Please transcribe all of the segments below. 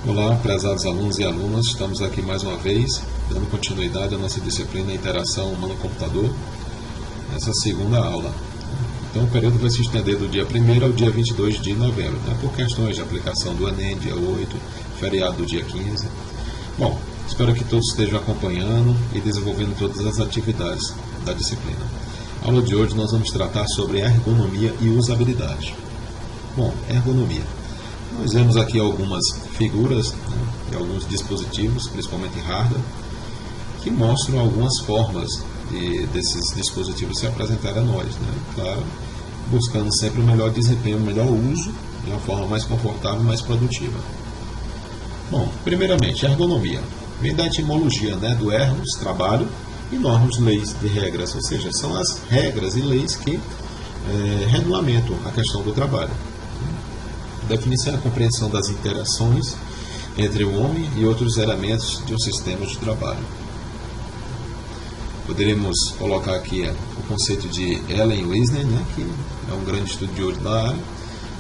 Olá, prezados alunos e alunas, estamos aqui mais uma vez, dando continuidade à nossa disciplina Interação Humano-Computador, nessa segunda aula. Então, o período vai se estender do dia 1º ao dia 22 de novembro, por questões de aplicação do Enem, dia 8, feriado do dia 15. Bom, espero que todos estejam acompanhando e desenvolvendo todas as atividades da disciplina. A aula de hoje nós vamos tratar sobre ergonomia e usabilidade. Bom, ergonomia. Nós vemos aqui algumas figuras e alguns dispositivos, principalmente hardware, que mostram algumas formas desses dispositivos se apresentarem a nós. Claro, buscando sempre o melhor desempenho, o melhor uso, de uma forma mais confortável e mais produtiva. Bom, primeiramente, ergonomia. Vem da etimologia do ergos, trabalho, e normos, leis de regras, ou seja, são as regras e leis que regulamentam a questão do trabalho. Definição é a compreensão das interações entre o homem e outros elementos de um sistema de trabalho. Poderíamos colocar aqui o conceito de Ellen Wisner, que é um grande estudioso da área.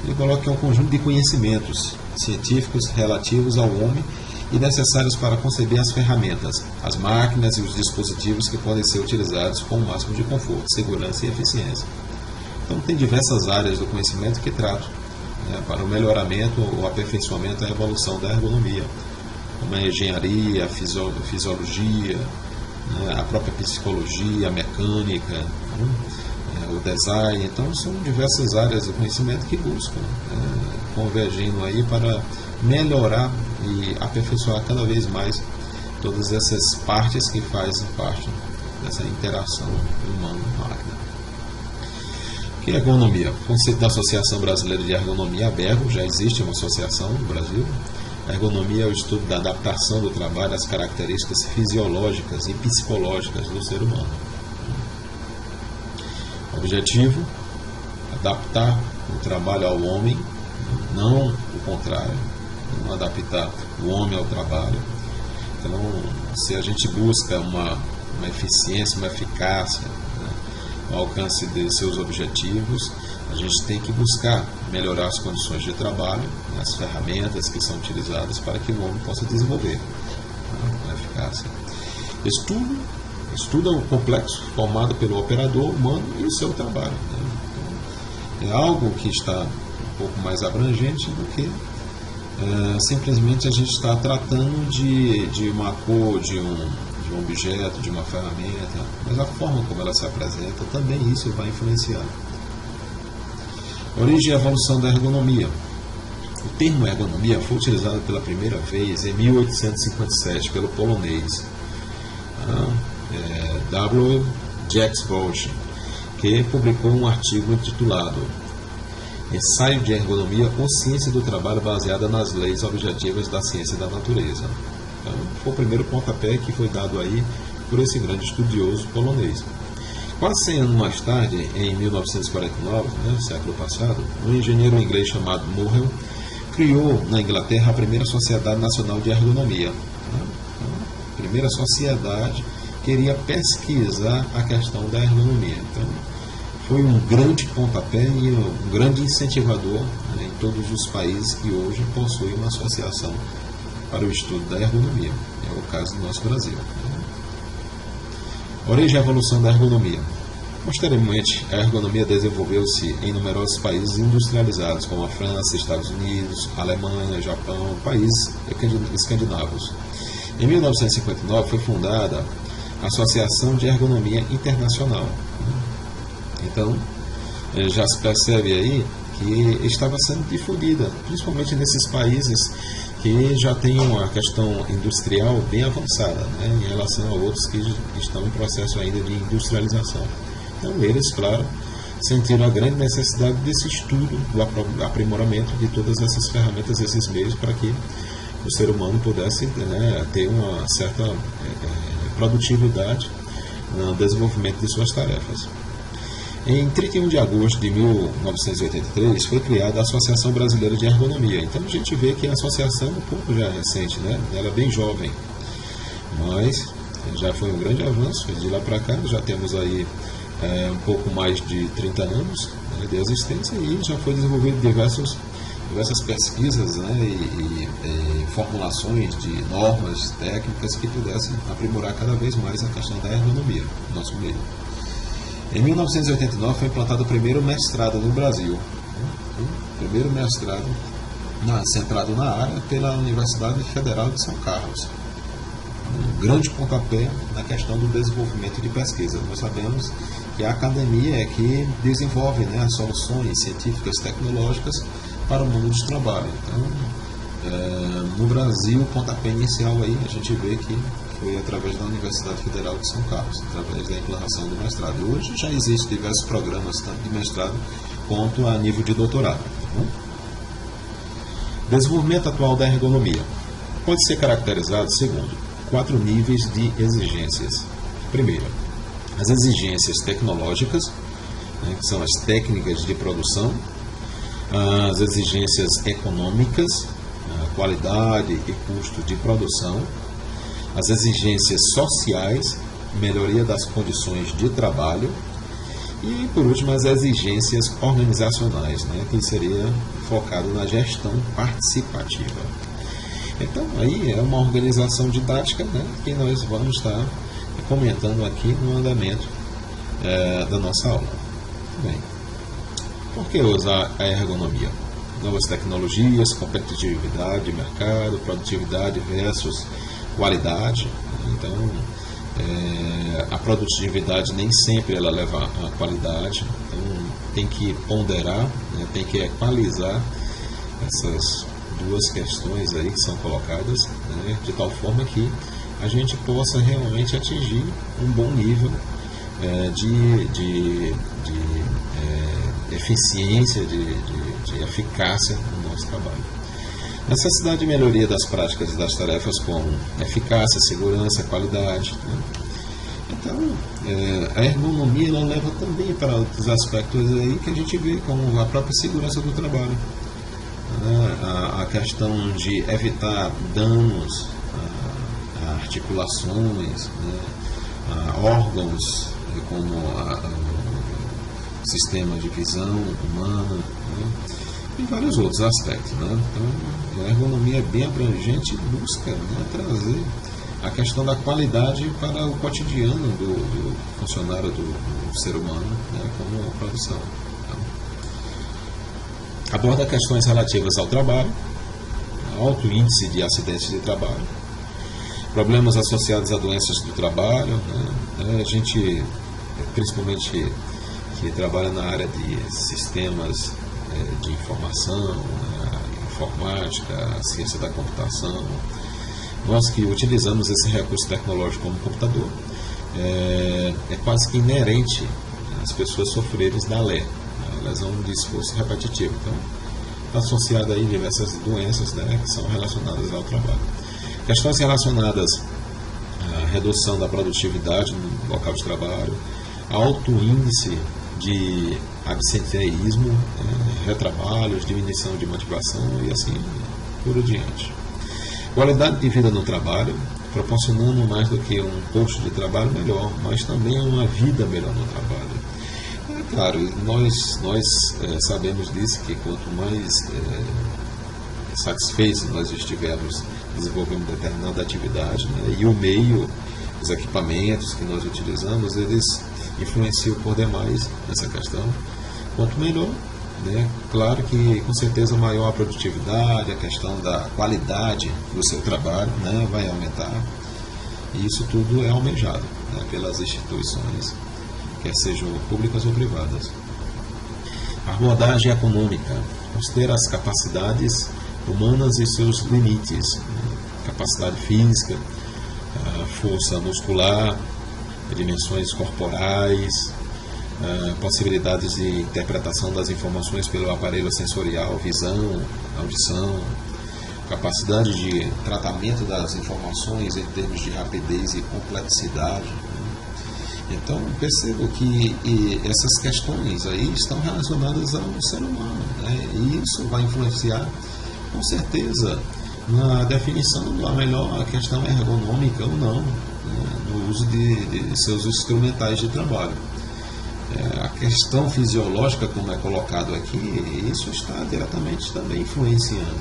Ele coloca que é um conjunto de conhecimentos científicos relativos ao homem e necessários para conceber as ferramentas, as máquinas e os dispositivos que podem ser utilizados com o máximo de conforto, segurança e eficiência. Então, tem diversas áreas do conhecimento que tratam para o melhoramento ou aperfeiçoamento da evolução da ergonomia, como a engenharia, a fisiologia, a própria psicologia, a mecânica, o design. Então, são diversas áreas do conhecimento que buscam, convergindo aí para melhorar e aperfeiçoar cada vez mais todas essas partes que fazem parte dessa interação humano-máquina. Que é ergonomia? O conceito da Associação Brasileira de Ergonomia, ABERGO, já existe uma associação no Brasil. A ergonomia é o estudo da adaptação do trabalho às características fisiológicas e psicológicas do ser humano. Objetivo: adaptar o trabalho ao homem, não o contrário, não adaptar o homem ao trabalho. Então, se a gente busca uma eficiência, uma eficácia, o alcance de seus objetivos, a gente tem que buscar melhorar as condições de trabalho, as ferramentas que são utilizadas para que o homem possa desenvolver a eficácia. Estuda o complexo formado pelo operador humano e o seu trabalho. Então, é algo que está um pouco mais abrangente do que simplesmente a gente está tratando de uma cor, de um objeto, de uma ferramenta, mas a forma como ela se apresenta, também isso vai influenciar. Origem e evolução da ergonomia. O termo ergonomia foi utilizado pela primeira vez em 1857 pelo polonês W. Jackson, que publicou um artigo intitulado Ensaio de Ergonomia ou Ciência do Trabalho baseada nas leis objetivas da ciência da natureza. Então, foi o primeiro pontapé que foi dado aí por esse grande estudioso polonês. Quase 100 anos mais tarde, em 1949, século passado, um engenheiro inglês chamado Morrell criou na Inglaterra a primeira Sociedade Nacional de Ergonomia. A primeira sociedade queria pesquisar a questão da ergonomia. Então, foi um grande pontapé e um grande incentivador em todos os países que hoje possuem uma associação para o estudo da ergonomia. É o caso do nosso Brasil. Origem e evolução da ergonomia. Posteriormente, a ergonomia desenvolveu-se em numerosos países industrializados, como a França, Estados Unidos, Alemanha, Japão, países escandinavos. Em 1959 foi fundada a Associação de Ergonomia Internacional. Então, já se percebe aí que estava sendo difundida, principalmente nesses países que já têm uma questão industrial bem avançada, em relação a outros que estão em processo ainda de industrialização. Então, eles, claro, sentiram a grande necessidade desse estudo, do aprimoramento de todas essas ferramentas, esses meios, para que o ser humano pudesse ter uma certa produtividade no desenvolvimento de suas tarefas. Em 31 de agosto de 1983 foi criada a Associação Brasileira de Ergonomia. Então a gente vê que a associação é um pouco já recente, ela é bem jovem, mas já foi um grande avanço. De lá para cá já temos aí um pouco mais de 30 anos de existência e já foi desenvolvido diversas pesquisas e formulações de normas técnicas que pudessem aprimorar cada vez mais a questão da ergonomia no nosso meio. Em 1989 foi implantado o primeiro mestrado no Brasil, o primeiro mestrado centrado na área pela Universidade Federal de São Carlos. Um grande pontapé na questão do desenvolvimento de pesquisa. Nós sabemos que a academia é que desenvolve, né, as soluções científicas e tecnológicas para o mundo de trabalho. Então, no Brasil, o pontapé inicial aí, a gente vê que foi através da Universidade Federal de São Carlos, através da implantação do mestrado. E hoje já existem diversos programas, tanto de mestrado quanto a nível de doutorado. Tá bom? Desenvolvimento atual da ergonomia pode ser caracterizado segundo 4 níveis de exigências. Primeiro, as exigências tecnológicas, né, que são as técnicas de produção, as exigências econômicas, qualidade e custo de produção, as exigências sociais, melhoria das condições de trabalho e, por último, as exigências organizacionais, né, que seria focado na gestão participativa. Então, aí é uma organização didática, né, que nós vamos estar comentando aqui no andamento da nossa aula. Bem, por que usar a ergonomia? Novas tecnologias, competitividade de mercado, produtividade versus qualidade. Então, a produtividade nem sempre ela leva à qualidade. Então, tem que ponderar, né, tem que equalizar essas duas questões aí que são colocadas, né, de tal forma que a gente possa realmente atingir um bom nível de eficiência, de eficácia no nosso trabalho. Necessidade de melhoria das práticas e das tarefas como eficácia, segurança, qualidade. Né? Então, a ergonomia ela leva também para outros aspectos aí que a gente vê como a própria segurança do trabalho. Né? A questão de evitar danos a articulações, né? A órgãos como o sistema de visão humana, né? E vários outros aspectos. Né? Então, a ergonomia é bem abrangente e busca, né, trazer a questão da qualidade para o cotidiano do funcionário, do ser humano, né, como produção. Tá? Aborda questões relativas ao trabalho, alto índice de acidentes de trabalho, problemas associados a doenças do trabalho. Né? A gente, principalmente que trabalha na área de sistemas de informação, informática, a ciência da computação, nós que utilizamos esse recurso tecnológico como computador, é quase que inerente às pessoas sofrerem da LE, a lesão de esforço repetitivo. Então, está associada aí diversas doenças, né, que são relacionadas ao trabalho. Questões relacionadas à redução da produtividade no local de trabalho, alto índice de absenteísmo, retrabalhos, diminuição de motivação e assim por diante. Qualidade de vida no trabalho, proporcionando mais do que um posto de trabalho melhor, mas também uma vida melhor no trabalho. Claro, nós sabemos disso, que quanto mais satisfeitos nós estivermos desenvolvendo determinada atividade, né, e o meio, os equipamentos que nós utilizamos, eles influenciam por demais nessa questão. Quanto melhor, né, claro que com certeza maior a produtividade, a questão da qualidade do seu trabalho, né, vai aumentar. E isso tudo é almejado, né, pelas instituições, quer sejam públicas ou privadas. A abordagem econômica considera as capacidades humanas e seus limites, né, capacidade física, força muscular, dimensões corporais, possibilidades de interpretação das informações pelo aparelho sensorial, visão, audição, capacidade de tratamento das informações em termos de rapidez e complexidade. Então, percebo que essas questões aí estão relacionadas ao ser humano, né? E isso vai influenciar, com certeza, na definição da melhor questão ergonômica ou não, né, no uso de seus instrumentais de trabalho. A questão fisiológica, como é colocado aqui, isso está diretamente também influenciando.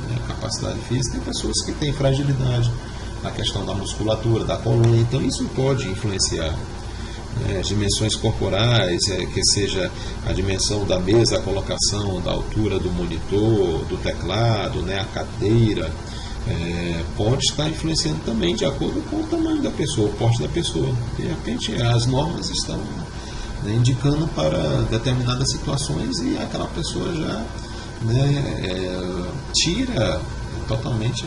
né, capacidade física, tem pessoas que têm fragilidade na questão da musculatura, da coluna, então isso pode influenciar. As dimensões corporais, que seja a dimensão da mesa, a colocação da altura do monitor, do teclado, né, a cadeira, pode estar influenciando também de acordo com o tamanho da pessoa, o porte da pessoa. De repente as normas estão, né, indicando para determinadas situações e aquela pessoa já, né, tira totalmente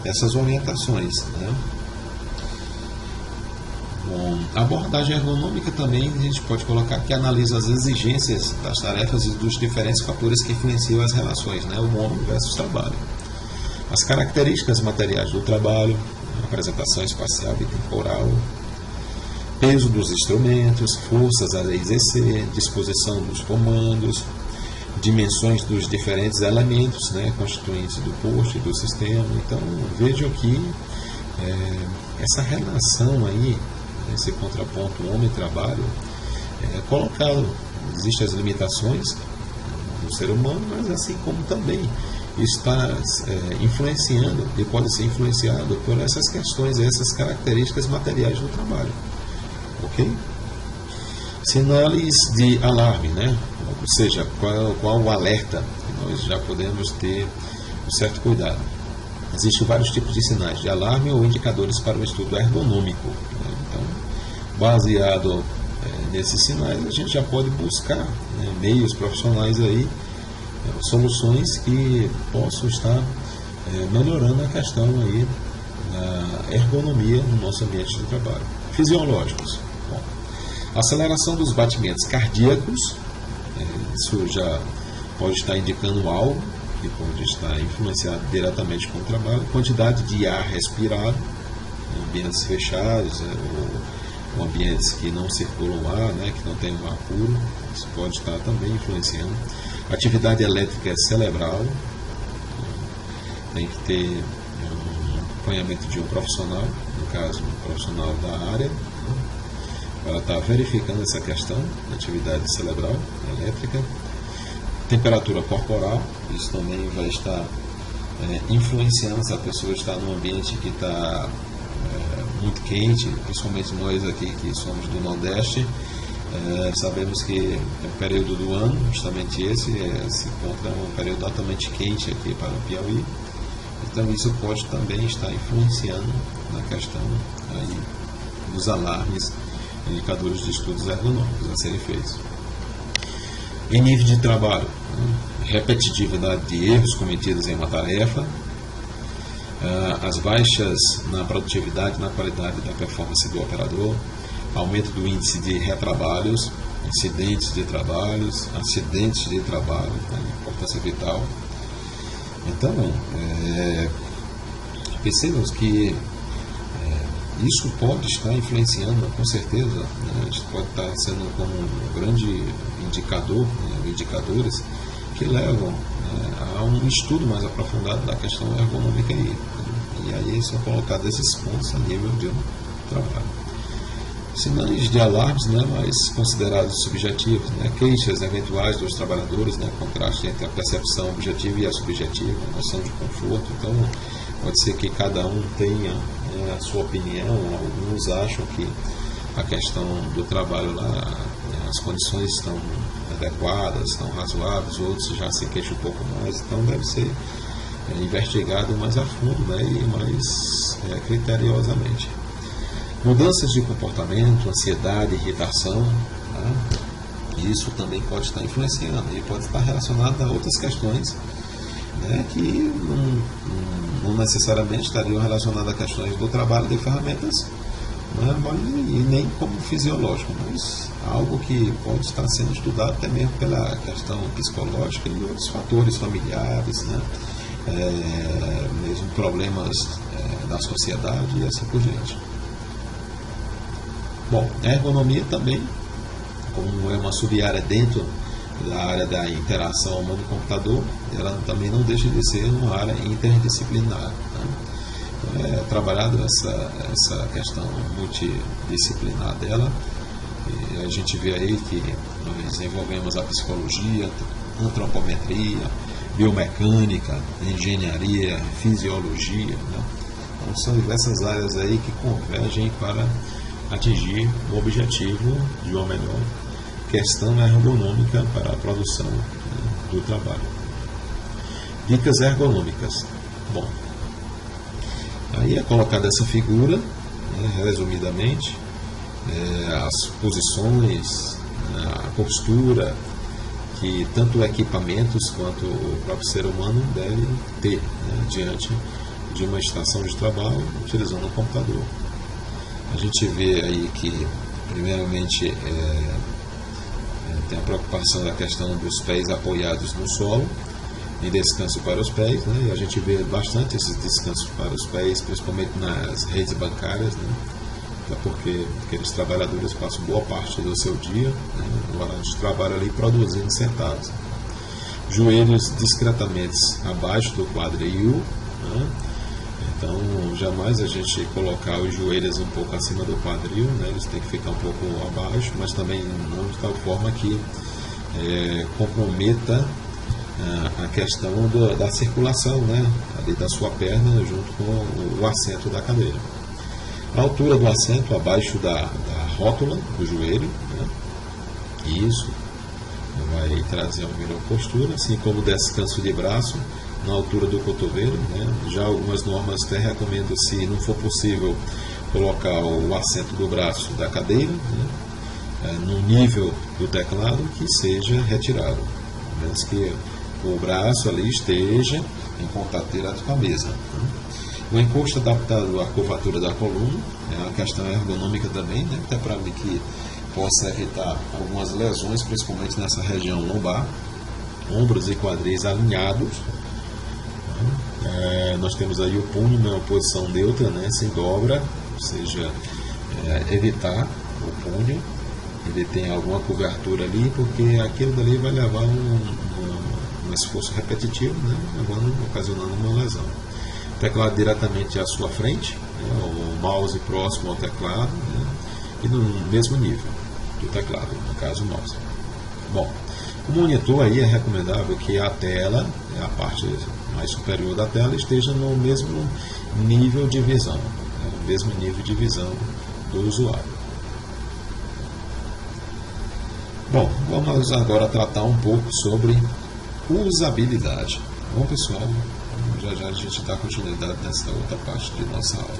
essas orientações, né? Bom, a abordagem ergonômica também a gente pode colocar que analisa as exigências das tarefas e dos diferentes fatores que influenciam as relações, né? O homem versus trabalho. As características materiais do trabalho, apresentação espacial e temporal, peso dos instrumentos, forças a exercer, disposição dos comandos, dimensões dos diferentes elementos, né, constituintes do posto e do sistema. Então, vejam que essa relação aí, esse contraponto homem-trabalho, é colocado. Existem as limitações do ser humano, mas assim como também está influenciando e pode ser influenciado por essas questões, essas características materiais do trabalho. Ok? Sinais de alarme, né? Ou seja, qual o alerta, nós já podemos ter um certo cuidado. Existem vários tipos de sinais de alarme ou indicadores para o estudo ergonômico, né? Então, baseado nesses sinais, a gente já pode buscar, né, meios profissionais aí, soluções que possam estar melhorando a questão aí da ergonomia no nosso ambiente de trabalho. Fisiológicos. Bom, aceleração dos batimentos cardíacos, isso já pode estar indicando algo que pode estar influenciado diretamente com o trabalho. Quantidade de ar respirado em ambientes fechados, ou ambientes que não circulam ar, né, que não tem um ar puro, isso pode estar também influenciando. Atividade elétrica cerebral, tem que ter um acompanhamento de um profissional, no caso, um profissional da área, para estar verificando essa questão da atividade cerebral elétrica. Temperatura corporal, isso também vai estar influenciando se a pessoa está num ambiente que está muito quente, principalmente nós aqui que somos do Nordeste. Sabemos que é o período do ano, justamente esse se encontra um período altamente quente aqui para o Piauí, então isso pode também estar influenciando na questão aí dos alarmes, indicadores de estudos ergonômicos a serem feitos. Em nível de trabalho, repetitividade de erros cometidos em uma tarefa, as baixas na produtividade e na qualidade da performance do operador, aumento do índice de retrabalhos, incidentes de trabalhos, acidentes de trabalho, importância vital. Então, percebemos que isso pode estar influenciando, com certeza, né? Isso pode estar sendo como um grande indicador, né? Indicadores que levam, né, a um estudo mais aprofundado da questão ergonômica aí, né? E aí são colocados esses pontos a nível de trabalho. Sinais de alarmes, né, mas considerados subjetivos, né, queixas eventuais dos trabalhadores, né, contraste entre a percepção objetiva e a subjetiva, a noção de conforto. Então, pode ser que cada um tenha, né, a sua opinião. Alguns acham que a questão do trabalho lá, né, as condições estão adequadas, estão razoáveis, outros já se queixam um pouco mais. Então, deve ser investigado mais a fundo, né, e mais criteriosamente. Mudanças de comportamento, ansiedade, irritação, né? Isso também pode estar influenciando e pode estar relacionado a outras questões, né, que não necessariamente estariam relacionadas a questões do trabalho de ferramentas, né, e nem como fisiológico, mas algo que pode estar sendo estudado até mesmo pela questão psicológica e outros fatores familiares, né, mesmo problemas da sociedade e assim por diante. Bom, a ergonomia também, como é uma sub-área dentro da área da interação humano-computador, ela também não deixa de ser uma área interdisciplinar. Né? Então, é trabalhado essa questão multidisciplinar dela, e a gente vê aí que nós desenvolvemos a psicologia, a antropometria, biomecânica, engenharia, fisiologia, né? Então, são diversas áreas aí que convergem para atingir o objetivo de uma melhor questão ergonômica para a produção, né, do trabalho. Dicas ergonômicas. Bom, aí é colocada essa figura, né, resumidamente, as posições, a postura que tanto equipamentos quanto o próprio ser humano deve ter, né, diante de uma estação de trabalho utilizando o computador. A gente vê aí que, primeiramente, tem a preocupação da questão dos pés apoiados no solo, em descanso para os pés, né? E a gente vê bastante esses descansos para os pés, principalmente nas redes bancárias, né? Até porque aqueles trabalhadores passam boa parte do seu dia, né, no horário de trabalho ali, produzindo sentados. Joelhos discretamente abaixo do quadril, né? Então, jamais a gente colocar os joelhos um pouco acima do quadril, né? Eles têm que ficar um pouco abaixo, mas também não de tal forma que comprometa a questão da circulação, né, ali da sua perna junto com o assento da cadeira. A altura do assento abaixo da rótula do joelho, né? Isso vai trazer uma melhor postura, assim como o descanso de braço na altura do cotovelo, né? Já algumas normas até recomendam, se não for possível, colocar o assento do braço da cadeira, né, no nível do teclado, que seja retirado, menos que o braço ali esteja em contato direto com a mesa. O encosto adaptado à curvatura da coluna é uma questão ergonômica também, né? Até para que possa evitar algumas lesões, principalmente nessa região lombar, ombros e quadris alinhados. Nós temos aí o punho na posição neutra, né? Sem dobra, ou seja, evitar o punho, ele tem alguma cobertura ali, porque aquilo dali vai levar um esforço repetitivo, né? Ocasionando uma lesão. Teclado diretamente à sua frente, né, o mouse próximo ao teclado, né, e no mesmo nível do teclado, no caso o mouse. Bom, o monitor aí é recomendável que a tela, a parte mais superior da tela, esteja no mesmo nível de visão, né, no mesmo nível de visão do usuário. Bom, vamos agora tratar um pouco sobre usabilidade. Bom, pessoal, já a gente dá continuidade nessa outra parte de nossa aula.